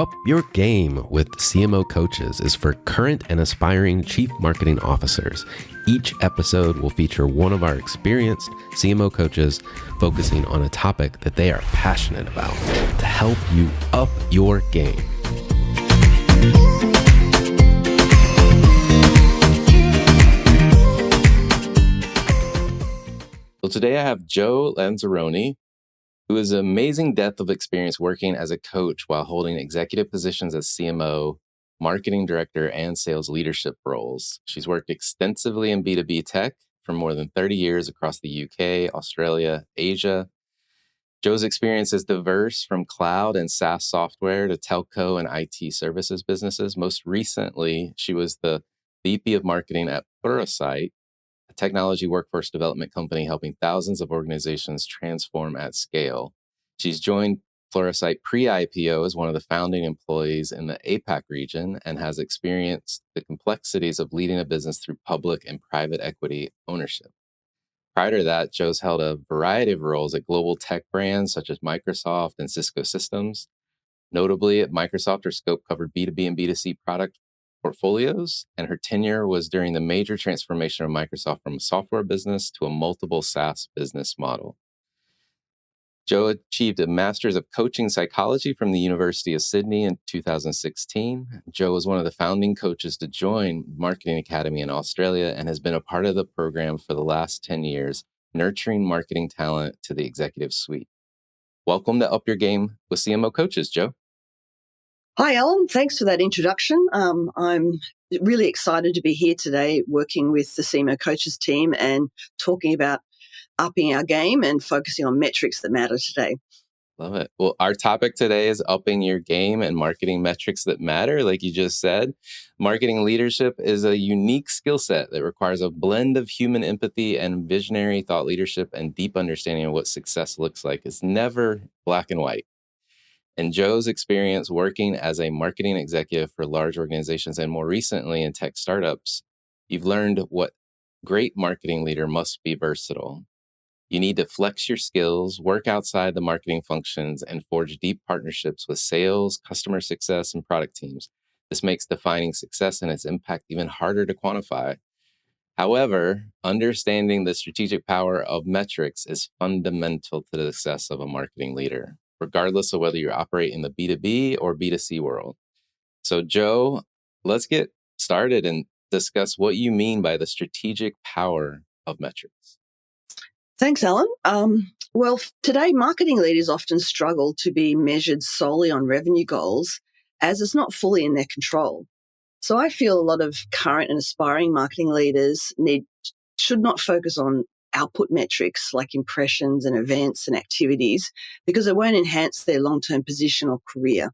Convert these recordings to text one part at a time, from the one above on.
Up Your Game with CMO Coaches is for current and aspiring chief marketing officers. Each episode will feature one of our experienced CMO coaches focusing on a topic that they are passionate about to help you up your game. Well, today I have Jo Lanzarone, who has an amazing depth of experience working as a coach while holding executive positions as CMO, marketing director, and sales leadership roles. She's worked extensively in B2B Tech for more than 30 years across the UK, Australia, Asia. Jo's experience is diverse from cloud and SaaS software to telco and IT services businesses. Most recently, she was the VP of marketing at Versatility, a technology workforce development company helping thousands of organizations transform at scale. She's joined Pluralsight pre-IPO as one of the founding employees in the APAC region and has experienced the complexities of leading a business through public and private equity ownership. Prior to that, Jo's held a variety of roles at global tech brands such as Microsoft and Cisco Systems. Notably, at Microsoft, her scope covered B2B and B2C product portfolios, and her tenure was during the major transformation of Microsoft from a software business to a multiple SaaS business model. Jo achieved a Master's of Coaching Psychology from the University of Sydney in 2016. Jo was one of the founding coaches to join Marketing Academy in Australia and has been a part of the program for the last 10 years, nurturing marketing talent to the executive suite. Welcome to Up Your Game with CMO Coaches, Jo. Hi, Alan. Thanks for that introduction. I'm really excited to be here today working with the CMO Coaches team and talking about upping our game and focusing on metrics that matter today. Love it. Well, our topic today is upping your game and marketing metrics that matter. Like you just said, marketing leadership is a unique skill set that requires a blend of human empathy and visionary thought leadership and deep understanding of what success looks like. It's never black and white. In Jo's experience working as a marketing executive for large organizations and more recently in tech startups, you've learned what great marketing leader must be versatile. You need to flex your skills, work outside the marketing functions, and forge deep partnerships with sales, customer success, and product teams. This makes defining success and its impact even harder to quantify. However, understanding the strategic power of metrics is fundamental to the success of a marketing leader, regardless of whether you operate in the B2B or B2C world. So, Jo, let's get started and discuss what you mean by the strategic power of metrics. Thanks, Alan. Well, today, marketing leaders often struggle to be measured solely on revenue goals as it's not fully in their control. So I feel a lot of current and aspiring marketing leaders should not focus on output metrics like impressions and events and activities because it won't enhance their long-term position or career.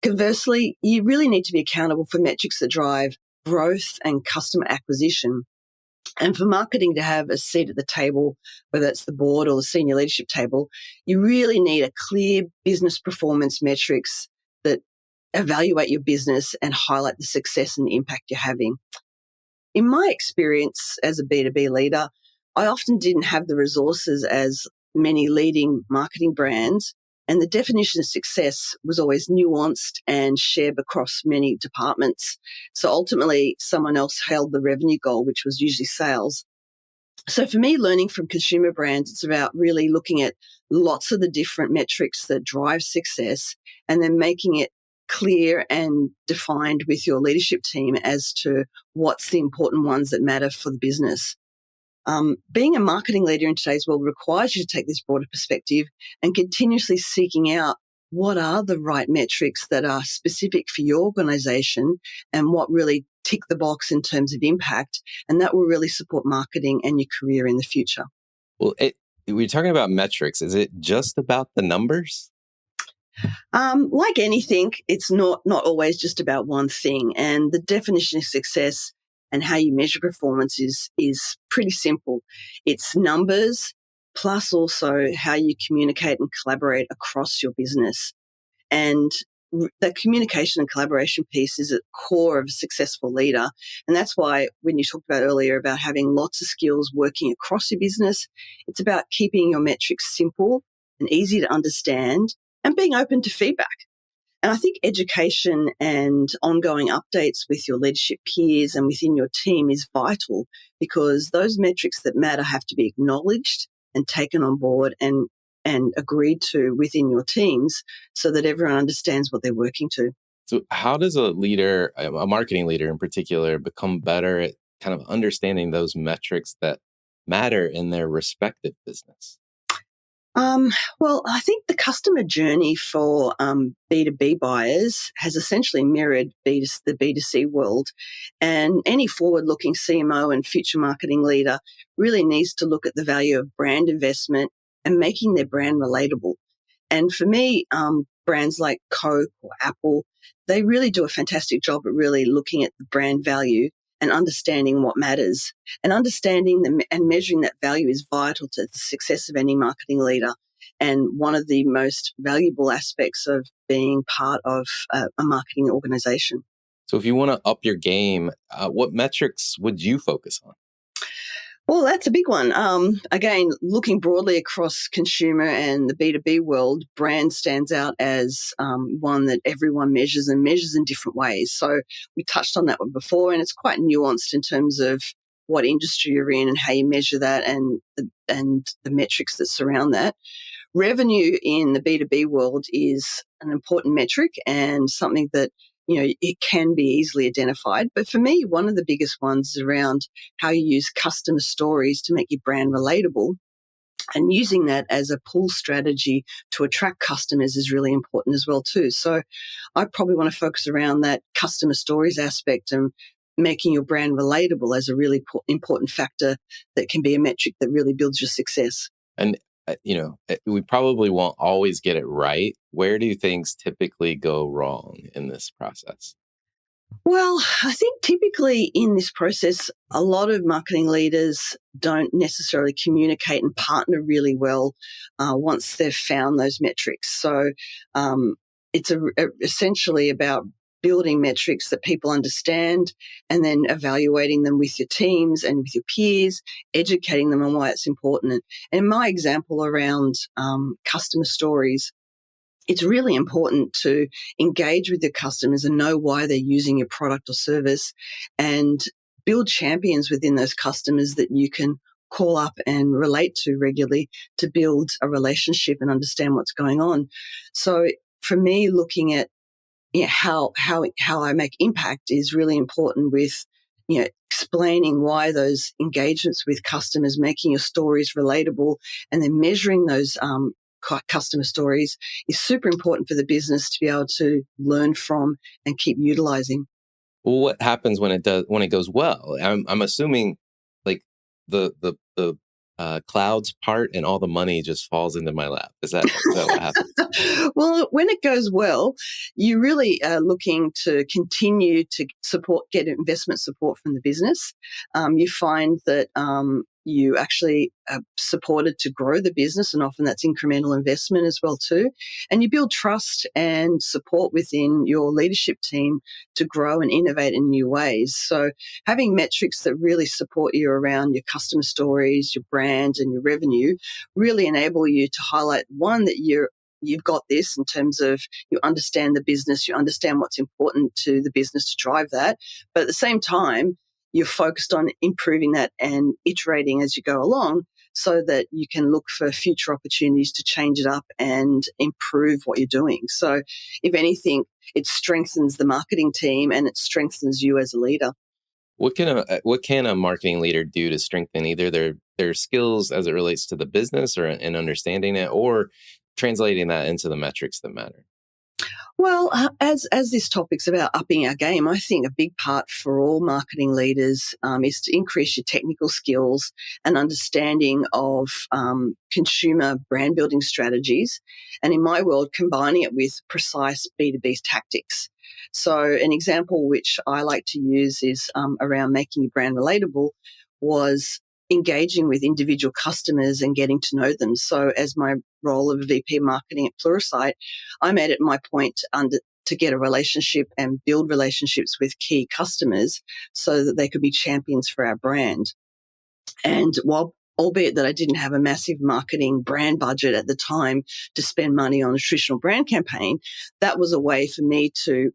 Conversely, you really need to be accountable for metrics that drive growth and customer acquisition. And for marketing to have a seat at the table, whether it's the board or the senior leadership table, you really need a clear business performance metrics that evaluate your business and highlight the success and the impact you're having. In my experience as a B2B leader, I often didn't have the resources as many leading marketing brands, and the definition of success was always nuanced and shared across many departments. So ultimately, someone else held the revenue goal, which was usually sales. So for me, learning from consumer brands, it's about really looking at lots of the different metrics that drive success and then making it clear and defined with your leadership team as to what's the important ones that matter for the business. Being a marketing leader in today's world requires you to take this broader perspective and continuously seeking out what are the right metrics that are specific for your organization and what really tick the box in terms of impact. And that will really support marketing and your career in the future. Well, we're talking about metrics. Is it just about the numbers? Like anything, it's not always just about one thing. And the definition of success and how you measure performance is pretty simple. It's numbers plus also how you communicate and collaborate across your business. And the communication and collaboration piece is at the core of a successful leader. And that's why when you talked about earlier about having lots of skills working across your business, it's about keeping your metrics simple and easy to understand and being open to feedback. And I think education and ongoing updates with your leadership peers and within your team is vital, because those metrics that matter have to be acknowledged and taken on board and agreed to within your teams, so that everyone understands what they're working to. So, how does a marketing leader in particular, become better at kind of understanding those metrics that matter in their respective business? Well, I think the customer journey for B2B buyers has essentially mirrored the B2C world. And any forward looking CMO and future marketing leader really needs to look at the value of brand investment and making their brand relatable. And for me, brands like Coke or Apple, they really do a fantastic job at really looking at the brand value and understanding what matters. And understanding and measuring that value is vital to the success of any marketing leader, and one of the most valuable aspects of being part of a marketing organization. So, if you want to up your game, what metrics would you focus on? Well, that's a big one. Again, looking broadly across consumer and the B2B world, brand stands out as one that everyone measures, and measures in different ways. So we touched on that one before, and it's quite nuanced in terms of what industry you're in and how you measure that, and the metrics that surround that. Revenue in the B2B world is an important metric and something that, it can be easily identified. But for me, one of the biggest ones is around how you use customer stories to make your brand relatable. And using that as a pull strategy to attract customers is really important as well too. So I probably want to focus around that customer stories aspect, and making your brand relatable as a really important factor that can be a metric that really builds your success. And, we probably won't always get it right. Where do things typically go wrong in this process? Well, I think typically in this process, a lot of marketing leaders don't necessarily communicate and partner really well once they've found those metrics. So it's essentially about building metrics that people understand, and then evaluating them with your teams and with your peers, educating them on why it's important. And in my example around customer stories, it's really important to engage with your customers and know why they're using your product or service, and build champions within those customers that you can call up and relate to regularly, to build a relationship and understand what's going on. So for me, looking at, how I make impact is really important, with, explaining why those engagements with customers, making your stories relatable, and then measuring those customer stories is super important for the business to be able to learn from and keep utilizing. Well, what happens when it goes well? I'm assuming, like, the clouds part and all the money just falls into my lap. Is that what happens? Well, when it goes well, you really are looking to continue to get investment support from the business. You find that you actually are supported to grow the business, and often that's incremental investment as well too. And you build trust and support within your leadership team to grow and innovate in new ways. So having metrics that really support you around your customer stories, your brand, and your revenue really enable you to highlight, one, that you've got this in terms of you understand the business, you understand what's important to the business to drive that. But at the same time, you're focused on improving that and iterating as you go along, so that you can look for future opportunities to change it up and improve what you're doing. So if anything, it strengthens the marketing team and it strengthens you as a leader. What can a marketing leader do to strengthen either their skills as it relates to the business, or in understanding it, or translating that into the metrics that matter? Well, as this topic's about upping our game, I think a big part for all marketing leaders is to increase your technical skills and understanding of consumer brand building strategies, and in my world, combining it with precise B2B tactics. So, an example which I like to use is around making your brand relatable, was engaging with individual customers and getting to know them. So, as my role of a VP marketing at Pluralsight, I made it my point to get a relationship and build relationships with key customers, so that they could be champions for our brand. And while albeit that I didn't have a massive marketing brand budget at the time to spend money on a traditional brand campaign, that was a way for me to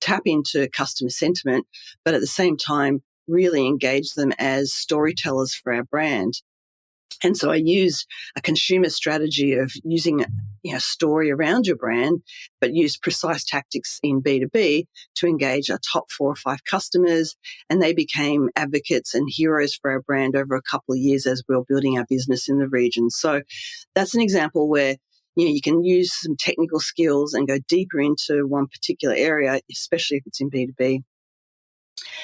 tap into customer sentiment, but at the same time, really engage them as storytellers for our brand. And so I used a consumer strategy of using a story around your brand, but used precise tactics in B2B to engage our top 4 or 5 customers. And they became advocates and heroes for our brand over a couple of years as we were building our business in the region. So that's an example where you can use some technical skills and go deeper into one particular area, especially if it's in B2B.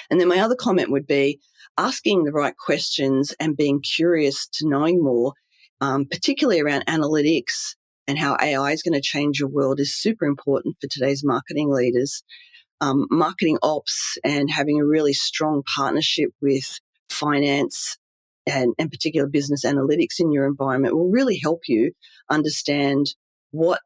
And then my other comment would be asking the right questions and being curious to knowing more, particularly around analytics and how AI is going to change your world, is super important for today's marketing leaders. Marketing ops and having a really strong partnership with finance and particular business analytics in your environment will really help you understand what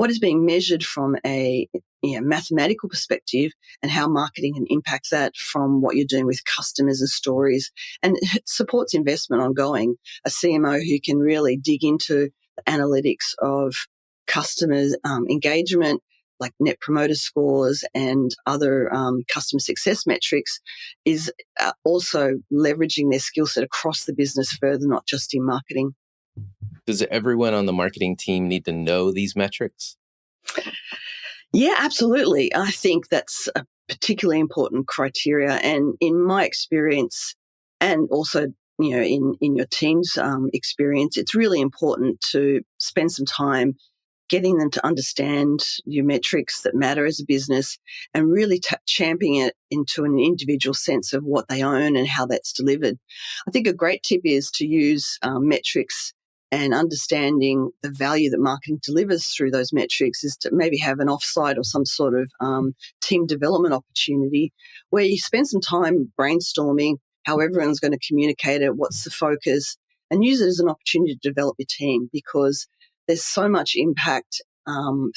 is being measured from a mathematical perspective and how marketing can impact that from what you're doing with customers and stories. And it supports investment ongoing. A CMO who can really dig into the analytics of customers' engagement, like net promoter scores and other customer success metrics, is also leveraging their skill set across the business further, not just in marketing. Does everyone on the marketing team need to know these metrics? Yeah, absolutely. I think that's a particularly important criteria. And in my experience, and also in your team's experience, it's really important to spend some time getting them to understand your metrics that matter as a business and really championing it into an individual sense of what they own and how that's delivered. I think a great tip is to use metrics and understanding the value that marketing delivers through those metrics is to maybe have an offsite or some sort of team development opportunity where you spend some time brainstorming how everyone's going to communicate it, what's the focus, and use it as an opportunity to develop your team, because there's so much impact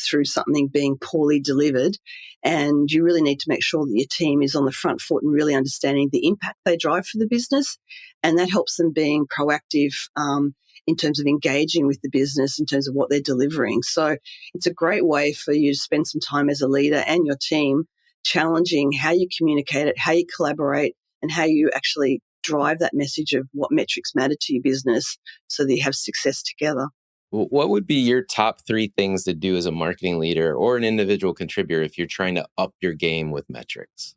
through something being poorly delivered, and you really need to make sure that your team is on the front foot and really understanding the impact they drive for the business, and that helps them being proactive in terms of engaging with the business in terms of what they're delivering. So it's a great way for you to spend some time as a leader and your team challenging how you communicate it, how you collaborate, and how you actually drive that message of what metrics matter to your business so that you have success together. What would be your top 3 things to do as a marketing leader or an individual contributor if you're trying to up your game with metrics?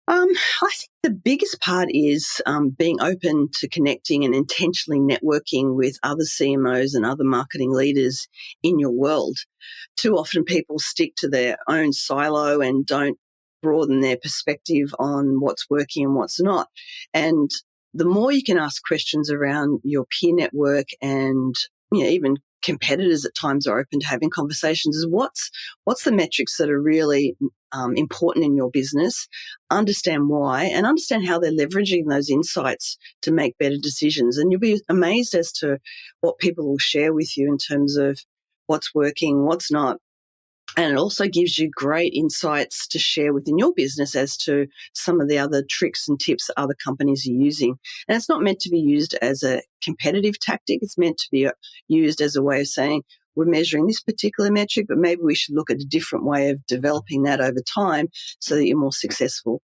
I think the biggest part is being open to connecting and intentionally networking with other CMOs and other marketing leaders in your world. Too often people stick to their own silo and don't broaden their perspective on what's working and what's not. And the more you can ask questions around your peer network and even competitors at times are open to having conversations, is what's the metrics that are really important in your business, understand why, and understand how they're leveraging those insights to make better decisions. And you'll be amazed as to what people will share with you in terms of what's working, what's not. And it also gives you great insights to share within your business as to some of the other tricks and tips that other companies are using. And it's not meant to be used as a competitive tactic. It's meant to be used as a way of saying, we're measuring this particular metric, but maybe we should look at a different way of developing that over time so that you're more successful.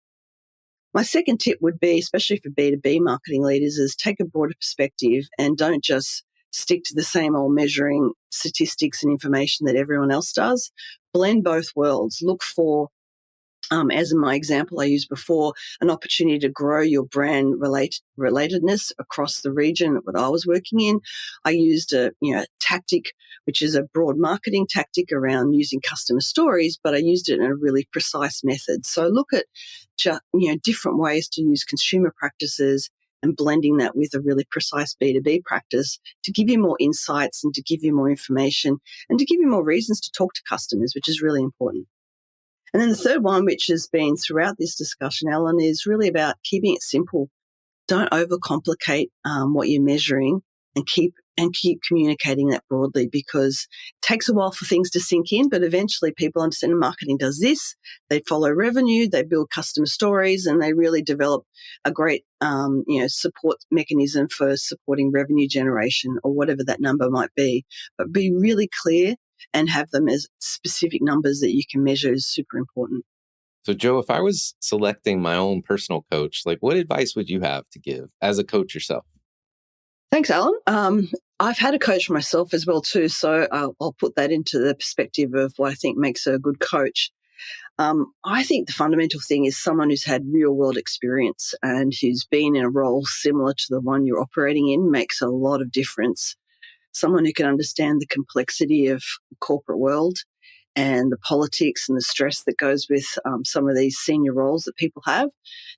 My second tip would be, especially for B2B marketing leaders, is take a broader perspective and don't just stick to the same old measuring statistics and information that everyone else does. Blend both worlds. Look for, as in my example I used before, an opportunity to grow your brand relatedness across the region that I was working in. I used a tactic, which is a broad marketing tactic around using customer stories, but I used it in a really precise method. So look at different ways to use consumer practices and blending that with a really precise B2B practice to give you more insights and to give you more information and to give you more reasons to talk to customers, which is really important. And then the third one, which has been throughout this discussion, Alan, is really about keeping it simple. Don't overcomplicate what you're measuring, and keep and keep communicating that broadly, because it takes a while for things to sink in, but eventually people understand marketing does this. They follow revenue, they build customer stories, and they really develop a great support mechanism for supporting revenue generation or whatever that number might be. But be really clear and have them as specific numbers that you can measure is super important. So, Jo, if I was selecting my own personal coach, what advice would you have to give as a coach yourself? Thanks, Alan. I've had a coach myself as well too, so I'll put that into the perspective of what I think makes a good coach. I think the fundamental thing is someone who's had real world experience and who's been in a role similar to the one you're operating in makes a lot of difference. Someone who can understand the complexity of the corporate world and the politics and the stress that goes with some of these senior roles that people have.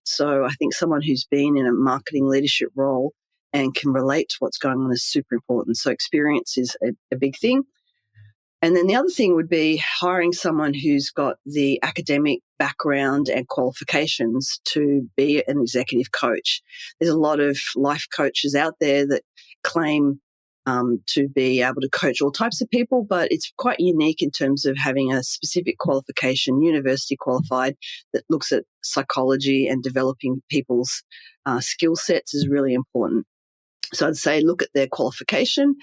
So I think someone who's been in a marketing leadership role and can relate to what's going on is super important. So experience is a big thing. And then the other thing would be hiring someone who's got the academic background and qualifications to be an executive coach. There's a lot of life coaches out there that claim to be able to coach all types of people, but it's quite unique in terms of having a specific qualification, university qualified, that looks at psychology and developing people's skill sets is really important. So I'd say look at their qualification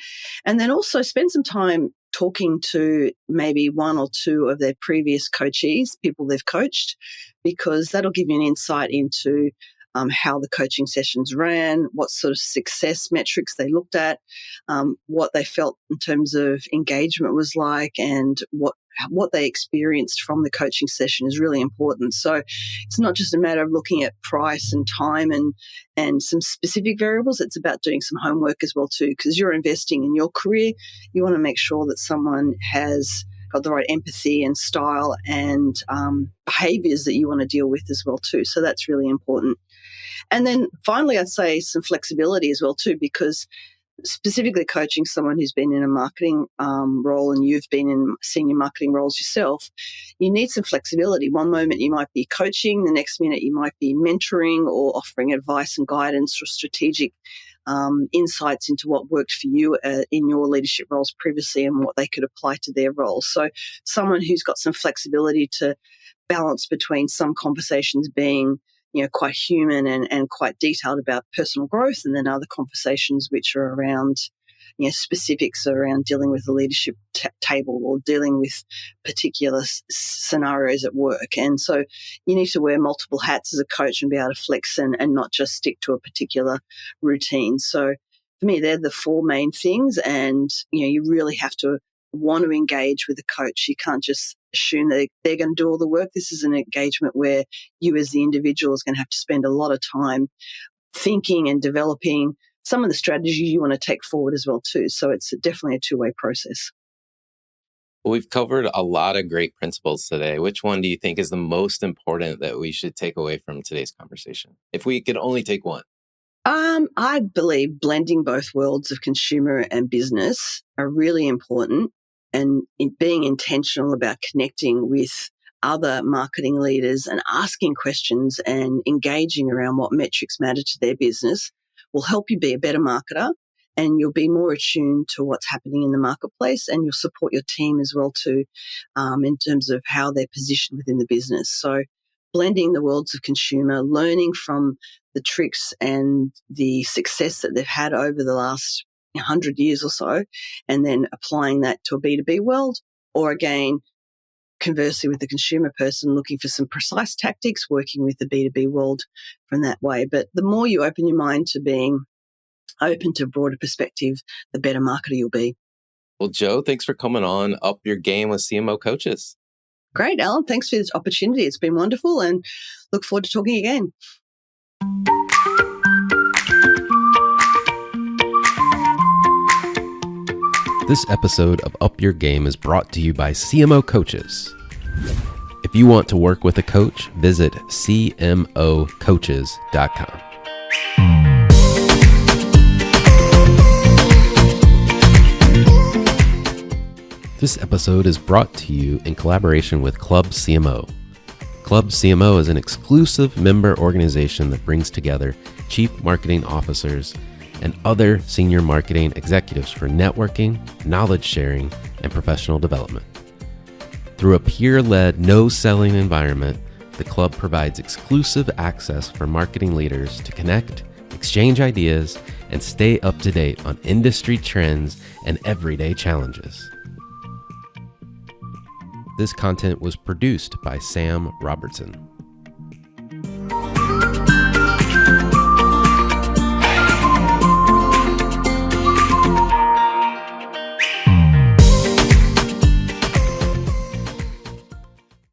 and then also spend some time talking to maybe one or two of their previous coachees, people they've coached, because that'll give you an insight into how the coaching sessions ran, what sort of success metrics they looked at, what they felt in terms of engagement was like, and what they experienced from the coaching session is really important. So it's not just a matter of looking at price and time and some specific variables. It's about doing some homework as well too, because you're investing in your career. You want to make sure that someone has got the right empathy and style and behaviors that you want to deal with as well too. So that's really important. And then finally, I'd say some flexibility as well too, because specifically coaching someone who's been in a marketing role and you've been in senior marketing roles yourself, you need some flexibility. One moment you might be coaching, the next minute you might be mentoring or offering advice and guidance or strategic insights into what worked for you in your leadership roles previously and what they could apply to their roles. So someone who's got some flexibility to balance between some conversations being quite human and quite detailed about personal growth, and then other conversations which are around, specifics around dealing with the leadership table or dealing with particular scenarios at work. And so you need to wear multiple hats as a coach and be able to flex and not just stick to a particular routine. So for me, they're the four main things, and you really have to want to engage with the coach. You can't just assume that they're going to do all the work. This is an engagement where you as the individual is going to have to spend a lot of time thinking and developing some of the strategies you want to take forward as well too. So it's definitely a two-way process. Well, we've covered a lot of great principles today. Which one do you think is the most important that we should take away from today's conversation? If we could only take one. I believe blending both worlds of consumer and business are really important, and in being intentional about connecting with other marketing leaders and asking questions and engaging around what metrics matter to their business will help you be a better marketer, and you'll be more attuned to what's happening in the marketplace, and you'll support your team as well too, in terms of how they're positioned within the business. So blending the worlds of consumer, learning from the tricks and the success that they've had over the last 100 years or so, and then applying that to a B2B world, or again, conversely with the consumer person looking for some precise tactics, working with the B2B world from that way. But the more you open your mind to being open to a broader perspective, the better marketer you'll be. Well, Jo, thanks for coming on Up Your Game with CMO Coaches. Great, Alan. Thanks for this opportunity. It's been wonderful, and look forward to talking again. This episode of Up Your Game is brought to you by CMO Coaches. If you want to work with a coach, visit cmocoaches.com. This episode is brought to you in collaboration with Club CMO. Club CMO is an exclusive member organization that brings together chief marketing officers and other senior marketing executives for networking, knowledge sharing, and professional development. Through a peer-led, no-selling environment, the club provides exclusive access for marketing leaders to connect, exchange ideas, and stay up to date on industry trends and everyday challenges. This content was produced by Sam Robertson.